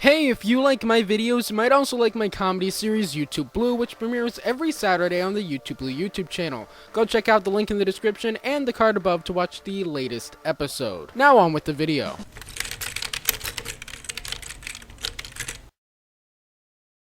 Hey, if you like my videos, you might also like my comedy series YouTube Blue, which premieres every Saturday on the YouTube Blue YouTube channel. Go check out the link in the description and the card above to watch the latest episode. Now on with the video.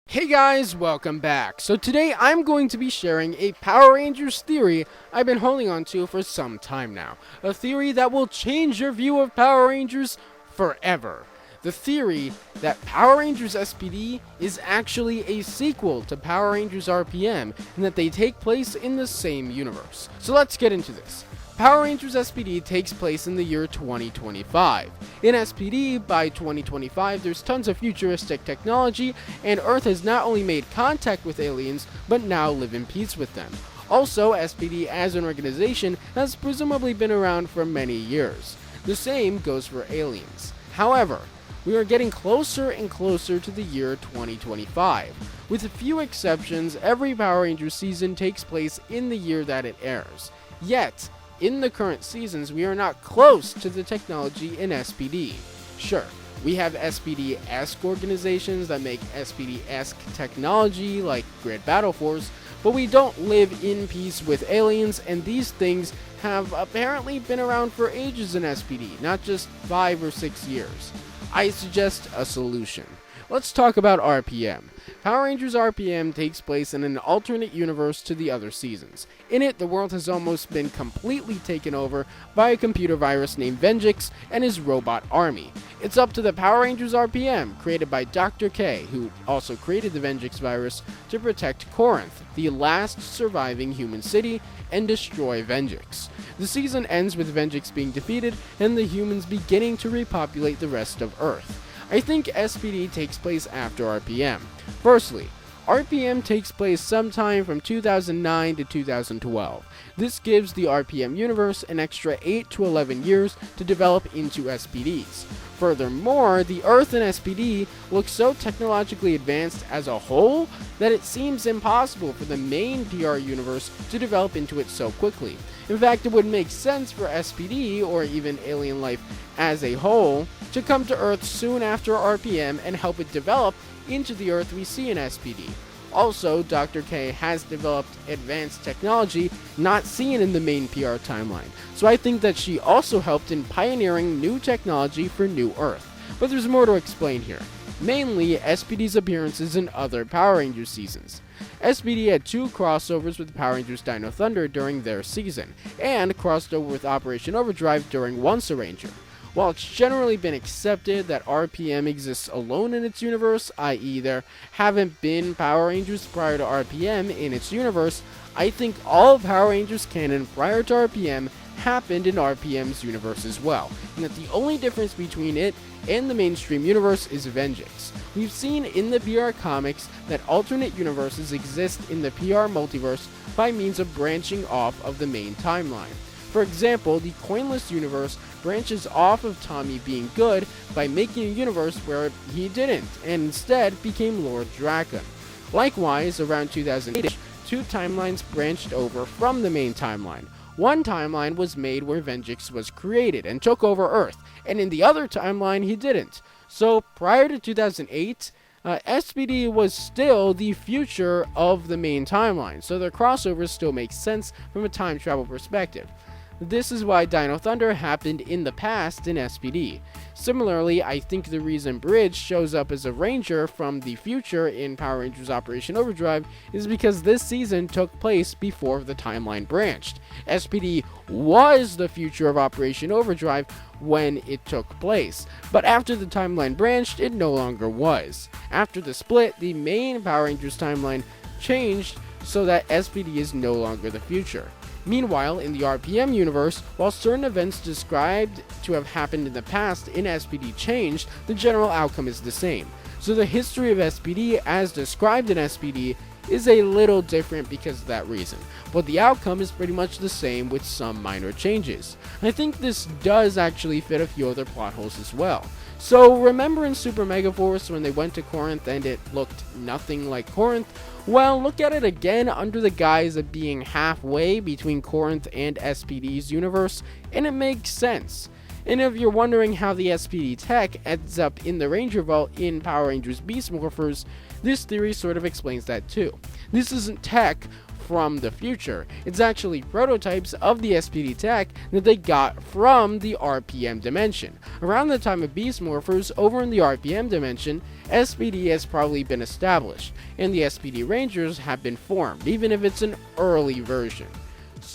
Hey guys, welcome back. So today I'm going to be sharing a Power Rangers theory I've been holding on to for some time now. A theory that will change your view of Power Rangers forever. The theory that Power Rangers SPD is actually a sequel to Power Rangers RPM and that they take place in the same universe. So let's get into this. Power Rangers SPD takes place in the year 2025. In SPD, by 2025, there's tons of futuristic technology, and Earth has not only made contact with aliens, but now live in peace with them. Also, SPD as an organization has presumably been around for many years. The same goes for aliens. However, we are getting closer and closer to the year 2025. With a few exceptions, every Power Rangers season takes place in the year that it airs. Yet, in the current seasons, we are not close to the technology in SPD. Sure, we have SPD-esque organizations that make SPD-esque technology like Grid Battle Force, but we don't live in peace with aliens, and these things have apparently been around for ages in SPD, not just 5 or 6 years. I suggest a solution. Let's talk about RPM. Power Rangers RPM takes place in an alternate universe to the other seasons. In it, the world has almost been completely taken over by a computer virus named Venjix and his robot army. It's up to the Power Rangers RPM, created by Dr. K, who also created the Venjix virus, to protect Corinth, the last surviving human city, and destroy Venjix. The season ends with Venjix being defeated and the humans beginning to repopulate the rest of Earth. I think SPD takes place after RPM. Firstly, RPM takes place sometime from 2009 to 2012. This gives the RPM universe an extra 8 to 11 years to develop into SPDs. Furthermore, the Earth in SPD looks so technologically advanced as a whole that it seems impossible for the main PR universe to develop into it so quickly. In fact, it would make sense for SPD, or even alien life as a whole, to come to Earth soon after RPM and help it develop into the Earth we see in SPD. Also, Dr. K has developed advanced technology not seen in the main PR timeline, so I think that she also helped in pioneering new technology for New Earth. But there's more to explain here. Mainly, SPD's appearances in other Power Rangers seasons. SPD had 2 crossovers with Power Rangers Dino Thunder during their season, and crossed over with Operation Overdrive during Once a Ranger. While it's generally been accepted that RPM exists alone in its universe, i.e. there haven't been Power Rangers prior to RPM in its universe, I think all Power Rangers canon prior to RPM happened in RPM's universe as well, and that the only difference between it and the mainstream universe is Venjix. We've seen in the PR comics that alternate universes exist in the PR multiverse by means of branching off of the main timeline. For example, the Coinless universe branches off of Tommy being good by making a universe where he didn't, and instead became Lord Draken. Likewise, around 2008, 2 timelines branched over from the main timeline. One timeline was made where Venjix was created and took over Earth, and in the other timeline he didn't. So prior to 2008, SPD was still the future of the main timeline, so their crossovers still make sense from a time travel perspective. This is why Dino Thunder happened in the past in SPD. Similarly, I think the reason Bridge shows up as a Ranger from the future in Power Rangers Operation Overdrive is because this season took place before the timeline branched. SPD was the future of Operation Overdrive when it took place, but after the timeline branched, it no longer was. After the split, the main Power Rangers timeline changed so that SPD is no longer the future. Meanwhile, in the RPM universe, while certain events described to have happened in the past in SPD changed, the general outcome is the same. So the history of SPD as described in SPD is a little different because of that reason, but the outcome is pretty much the same with some minor changes. I think this does actually fit a few other plot holes as well. So remember in Super Megaforce when they went to Corinth and it looked nothing like Corinth? Well, look at it again under the guise of being halfway between Corinth and SPD's universe, and it makes sense. And if you're wondering how the SPD tech ends up in the Ranger Vault in Power Rangers Beast Morphers, this theory sort of explains that too. This isn't tech from the future, it's actually prototypes of the SPD tech that they got from the RPM dimension. Around the time of Beast Morphers, over in the RPM dimension, SPD has probably been established, and the SPD Rangers have been formed, even if it's an early version.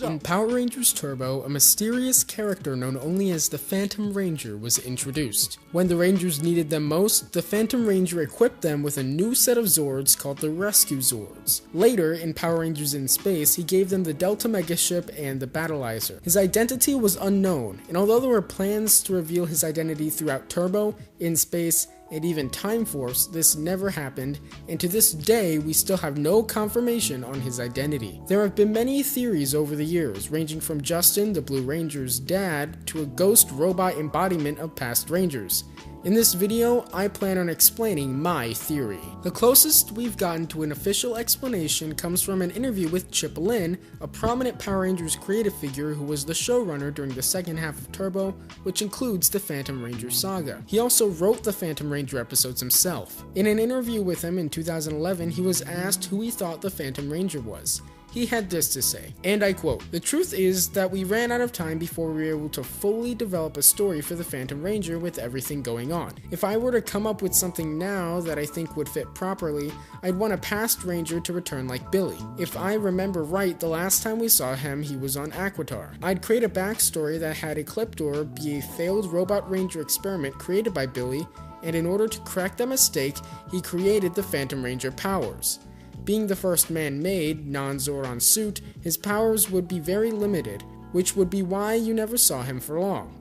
In Power Rangers Turbo, a mysterious character known only as the Phantom Ranger was introduced. When the Rangers needed them most, the Phantom Ranger equipped them with a new set of Zords called the Rescue Zords. Later, in Power Rangers in Space, he gave them the Delta Megaship and the Battleizer. His identity was unknown, and although there were plans to reveal his identity throughout Turbo, in Space, and even Time Force, this never happened, and to this day we still have no confirmation on his identity. There have been many theories over the years, ranging from Justin, the Blue Ranger's dad, to a ghost robot embodiment of past Rangers. In this video, I plan on explaining my theory. The closest we've gotten to an official explanation comes from an interview with Chip Lynn, a prominent Power Rangers creative figure who was the showrunner during the second half of Turbo, which includes the Phantom Ranger saga. He also wrote the Phantom Ranger episodes himself. In an interview with him in 2011, he was asked who he thought the Phantom Ranger was. He had this to say, and I quote, "The truth is that we ran out of time before we were able to fully develop a story for the Phantom Ranger with everything going on. If I were to come up with something now that I think would fit properly, I'd want a past Ranger to return like Billy. If I remember right, the last time we saw him, he was on Aquitar. I'd create a backstory that had Ecliptor be a failed Robot Ranger experiment created by Billy, and in order to correct that mistake, he created the Phantom Ranger powers. Being the first man-made, non-Zordon suit, his powers would be very limited, which would be why you never saw him for long.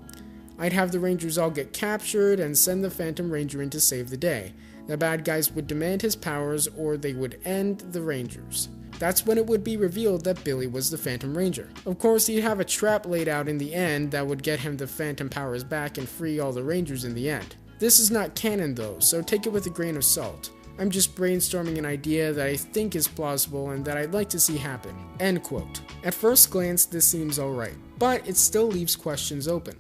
I'd have the Rangers all get captured and send the Phantom Ranger in to save the day. The bad guys would demand his powers or they would end the Rangers. That's when it would be revealed that Billy was the Phantom Ranger. Of course, he'd have a trap laid out in the end that would get him the Phantom powers back and free all the Rangers in the end. This is not canon though, so take it with a grain of salt. I'm just brainstorming an idea that I think is plausible and that I'd like to see happen." End quote. At first glance, this seems alright, but it still leaves questions open.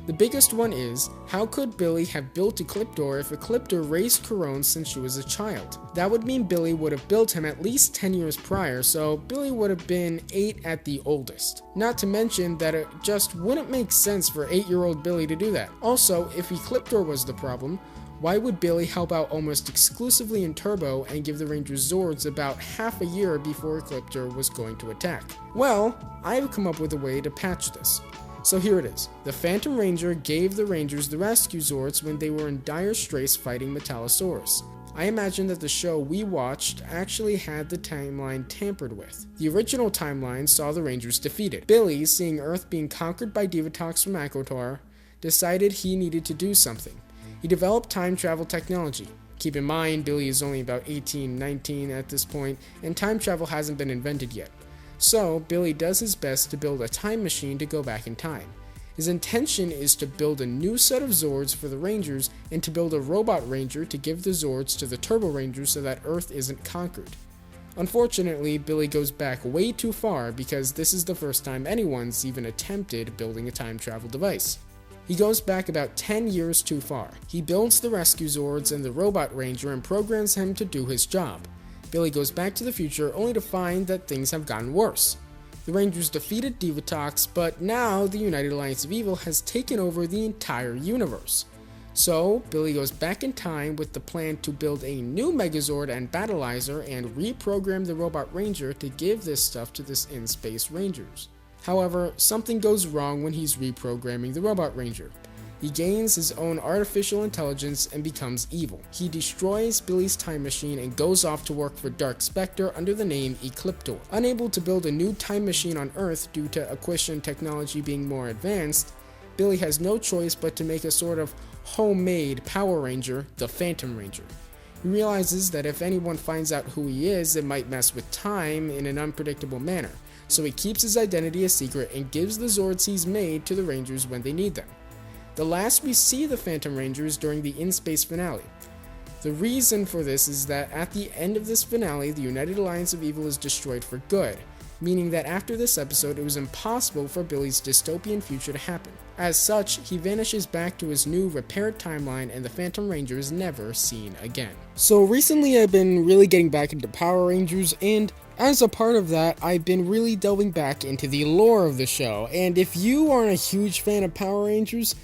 The biggest one is, how could Billy have built Ecliptor if Ecliptor raised Corone since she was a child? That would mean Billy would have built him at least 10 years prior, so Billy would have been 8 at the oldest. Not to mention that it just wouldn't make sense for 8-year-old Billy to do that. Also, if Ecliptor was the problem, why would Billy help out almost exclusively in Turbo and give the Rangers Zords about half a year before Ecliptor was going to attack? Well, I've come up with a way to patch this. So here it is. The Phantom Ranger gave the Rangers the Rescue Zords when they were in dire straits fighting Metallosaurus. I imagine that the show we watched actually had the timeline tampered with. The original timeline saw the Rangers defeated. Billy, seeing Earth being conquered by Divatox from Aquitar, decided he needed to do something. He developed time travel technology. Keep in mind, Billy is only about 18, 19 at this point, and time travel hasn't been invented yet. So, Billy does his best to build a time machine to go back in time. His intention is to build a new set of Zords for the Rangers and to build a Robot Ranger to give the Zords to the Turbo Rangers so that Earth isn't conquered. Unfortunately, Billy goes back way too far because this is the first time anyone's even attempted building a time travel device. He goes back about 10 years too far. He builds the Rescue Zords and the Robot Ranger and programs him to do his job. Billy goes back to the future only to find that things have gotten worse. The Rangers defeated Divatox, but now the United Alliance of Evil has taken over the entire universe. So, Billy goes back in time with the plan to build a new Megazord and Battleizer and reprogram the Robot Ranger to give this stuff to the in-space Rangers. However, something goes wrong when he's reprogramming the Robot Ranger. He gains his own artificial intelligence and becomes evil. He destroys Billy's time machine and goes off to work for Dark Spectre under the name Ecliptor. Unable to build a new time machine on Earth due to Aquitian technology being more advanced, Billy has no choice but to make a sort of homemade Power Ranger, the Phantom Ranger. He realizes that if anyone finds out who he is, it might mess with time in an unpredictable manner. So he keeps his identity a secret and gives the Zords he's made to the Rangers when they need them. The last we see the Phantom Rangers during the in-space finale. The reason for this is that at the end of this finale, the United Alliance of Evil is destroyed for good, meaning that after this episode it was impossible for Billy's dystopian future to happen. As such, he vanishes back to his new repaired timeline and the Phantom Ranger is never seen again. So recently I've been really getting back into Power Rangers, and as a part of that, I've been really delving back into the lore of the show, and if you aren't a huge fan of Power Rangers,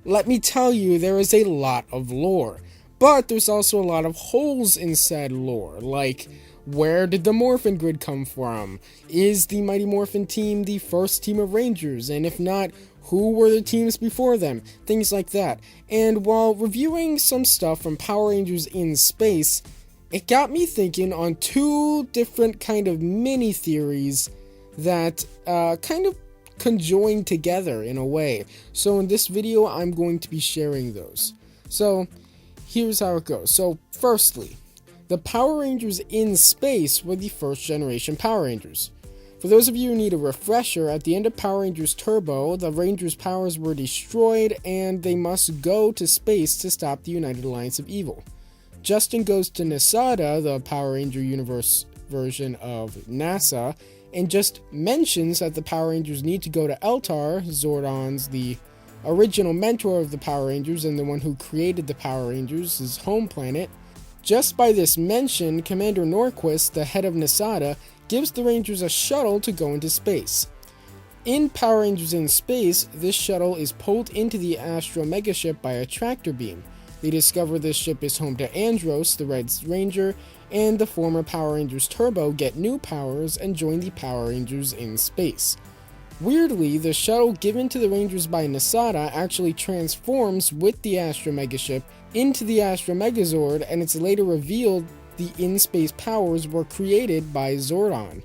let me tell you, there is a lot of lore. But there's also a lot of holes in said lore, like, where did the Morphin Grid come from? Is the Mighty Morphin team the first team of Rangers? And if not, who were the teams before them? Things like that. And while reviewing some stuff from Power Rangers in Space, it got me thinking on two different kind of mini theories that kind of conjoin together in a way. So in this video, I'm going to be sharing those. So here's how it goes. So firstly, the Power Rangers in Space were the first generation Power Rangers. For those of you who need a refresher, at the end of Power Rangers Turbo, the Rangers' powers were destroyed and they must go to space to stop the United Alliance of Evil. Justin goes to Nasada, the Power Ranger universe version of NASA, and just mentions that the Power Rangers need to go to Eltar, Zordon's the original mentor of the Power Rangers and the one who created the Power Rangers, his home planet. Just by this mention, Commander Norquist, the head of Nasada, gives the Rangers a shuttle to go into space. In Power Rangers in Space, this shuttle is pulled into the Astro Megaship by a tractor beam. They discover this ship is home to Andros, the Red Ranger, and the former Power Rangers Turbo get new powers and join the Power Rangers in Space. Weirdly, the shuttle given to the Rangers by Nasada actually transforms with the Astro Megaship into the Astro Megazord, and it's later revealed the in-space powers were created by Zordon.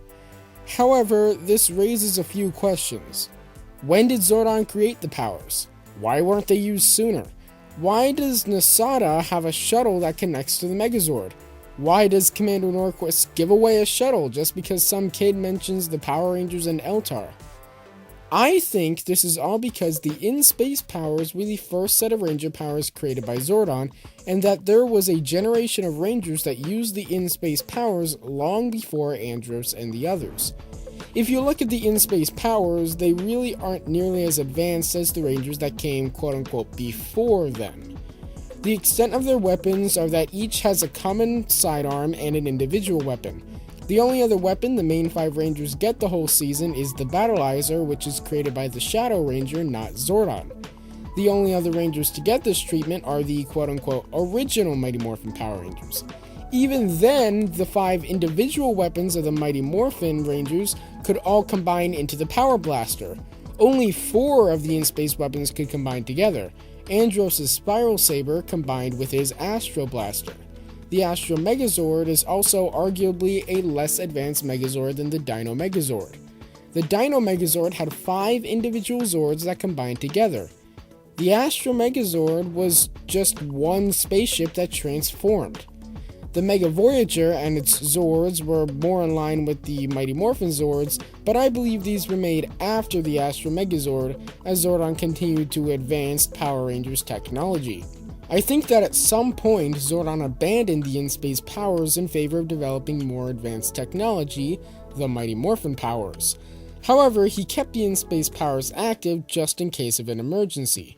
However, this raises a few questions. When did Zordon create the powers? Why weren't they used sooner? Why does Nasada have a shuttle that connects to the Megazord? Why does Commander Norquist give away a shuttle just because some kid mentions the Power Rangers and Eltar? I think this is all because the in-space powers were the first set of Ranger powers created by Zordon, and that there was a generation of Rangers that used the in-space powers long before Andros and the others. If you look at the in-space powers, they really aren't nearly as advanced as the Rangers that came quote-unquote before them. The extent of their weapons are that each has a common sidearm and an individual weapon. The only other weapon the main 5 Rangers get the whole season is the Battleizer, which is created by the Shadow Ranger, not Zordon. The only other Rangers to get this treatment are the quote-unquote original Mighty Morphin Power Rangers. Even then, the 5 individual weapons of the Mighty Morphin Rangers could all combine into the Power Blaster. Only 4 of the in-space weapons could combine together. Andros' Spiral Saber combined with his Astro Blaster. The Astro Megazord is also arguably a less advanced Megazord than the Dino Megazord. The Dino Megazord had 5 individual Zords that combined together. The Astro Megazord was just one spaceship that transformed. The Mega Voyager and its Zords were more in line with the Mighty Morphin Zords, but I believe these were made after the Astro Megazord, as Zordon continued to advance Power Rangers technology. I think that at some point, Zordon abandoned the in-space powers in favor of developing more advanced technology, the Mighty Morphin powers. However, he kept the in-space powers active just in case of an emergency.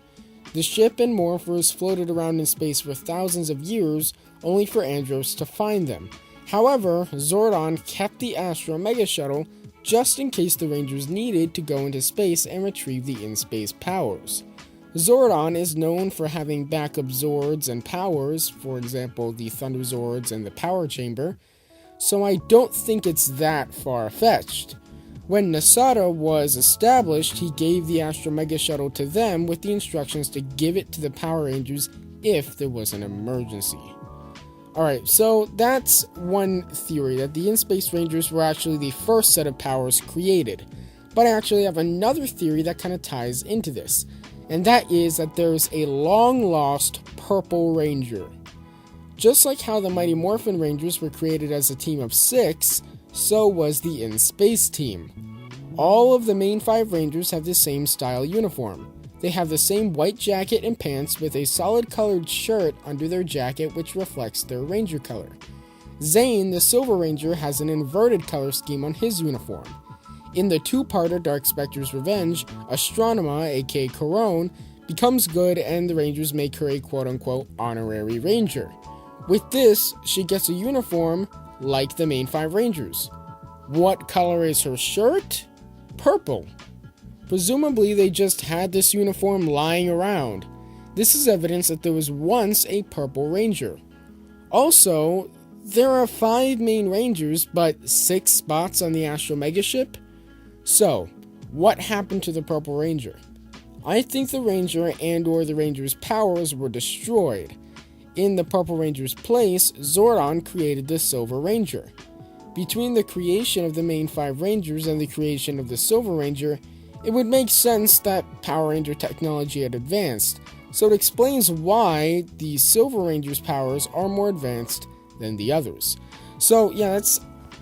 The ship and morphers floated around in space for thousands of years, only for Andros to find them. However, Zordon kept the Astro Mega Shuttle just in case the Rangers needed to go into space and retrieve the in-space powers. Zordon is known for having backup Zords and powers, for example the Thunder Zords and the Power Chamber, so I don't think it's that far-fetched. When Nasada was established, he gave the Astro Mega Shuttle to them with the instructions to give it to the Power Rangers if there was an emergency. Alright, so that's one theory, that the In-Space Rangers were actually the first set of powers created. But I actually have another theory that kind of ties into this, and that is that there's a long-lost Purple Ranger. Just like how the Mighty Morphin Rangers were created as a team of 6, so was the In-Space team. All of the main 5 Rangers have the same style uniform. They have the same white jacket and pants with a solid colored shirt under their jacket which reflects their Ranger color. Zane, the Silver Ranger, has an inverted color scheme on his uniform. In the two-parter Dark Spectre's Revenge, Astronema, aka Corone, becomes good and the Rangers make her a quote-unquote honorary ranger. With this, she gets a uniform like the main 5 Rangers. What color is her shirt? Purple. Presumably they just had this uniform lying around. This is evidence that there was once a Purple Ranger. Also, there are 5 main Rangers, but 6 spots on the Astro Megaship? So, what happened to the Purple Ranger? I think the Ranger and/or the Ranger's powers were destroyed. In the Purple Ranger's place, Zordon created the Silver Ranger. Between the creation of the main 5 Rangers and the creation of the Silver Ranger, it would make sense that Power Ranger technology had advanced, so it explains why the Silver Ranger's powers are more advanced than the others. So yeah, that's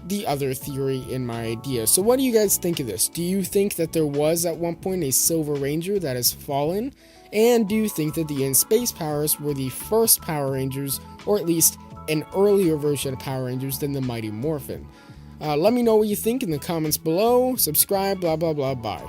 the other theory in my idea. So what do you guys think of this? Do you think that there was at one point a Silver Ranger that has fallen? And do you think that the in-space powers were the first Power Rangers, or at least an earlier version of Power Rangers than the Mighty Morphin? Let me know what you think in the comments below. Subscribe, blah blah blah, bye.